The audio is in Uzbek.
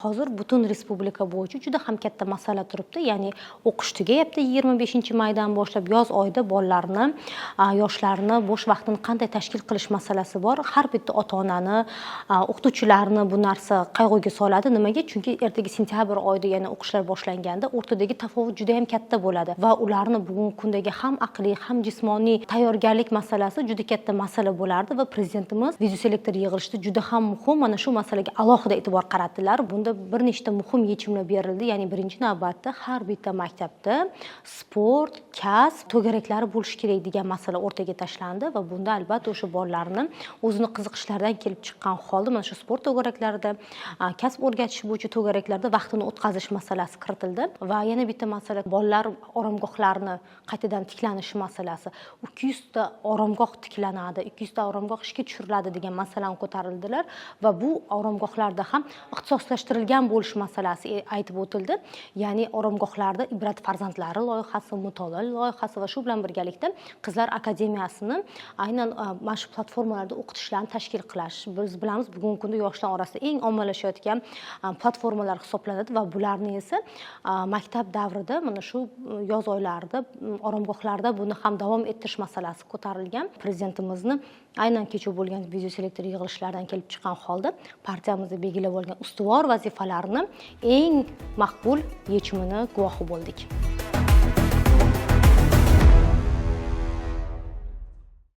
Hozir butun respublika bo'yicha juda ham katta masala turibdi. Ya'ni o'qish tugayapti 25-maydan boshlab yoz oyida bolalarni, yoshlarni bo'sh vaqtini qanday tashkil qilish masalasi bor. Har bitta ota-onani, o'qituvchilarni bu narsa qayg'uga soladi. Nimaga? Chunki ertaga sentyabr oyida yana o'qishlar boshlanganda o'rtadagi tafovut juda ham katta bo'ladi va ularni bugungi kundagi ham aqliy, ham jismoniy tayyorgarlik masalasi juda katta masala bo'lardi va prezidentimiz videoselektor yig'ilishida juda ham muhim mana shu masalaga alohida e'tibor qaratdilar. Bunda bir nechta muhim yechimlar berildi. Ya'ni birinchi navbatda har bitta maktabda sport, kasb to'garaklari bo'lishi kerak degan masala o'rtaga tashlandi va bunda albatta o'sha bolalarni o'zini qiziqishlaridan kelib chiqqan holda mana shu sport to'garaklarida, kasb o'rgatish bo'yicha to'garaklarda vaqtini o'tkazish masalasi kiritildi va yana bitta masala bolalar oromgohlarini qaytadan tiklanishi masalasi. 200 ta oromgoh tiklanadi, 200 ta oromgoh ishga tushiriladi degan masalani ko'tarildilar va bu oromgohlarda ham ixtisoslashtirilgan bo'lish masalasi aytib o'tildi. Ya'ni oromgohlarda Ibrat farzandlari loyihasi, mutolaa loyihasi va shu bilan birgalikda Qizlar akademiyasini aynan mana shu platformalarda o'qitishlarni tashkil qilish. Biz bilamiz, bugungi kunda yoshlar orasida eng ommalashayotgan platformalar hisoblanadi va bularni esa maktab davrida mana shu yoz oylarida oromgohlarda buni ham davom ettirish masalasi ko'tarilgan. Prezidentimizni aynan kecha bo'lgan videoselektor yig'ilishlardan kelib chiqqan holda partiyamizda belgilab olgan ustuvor vazifalarni eng maqbul yechimini guvohi bo'ldik.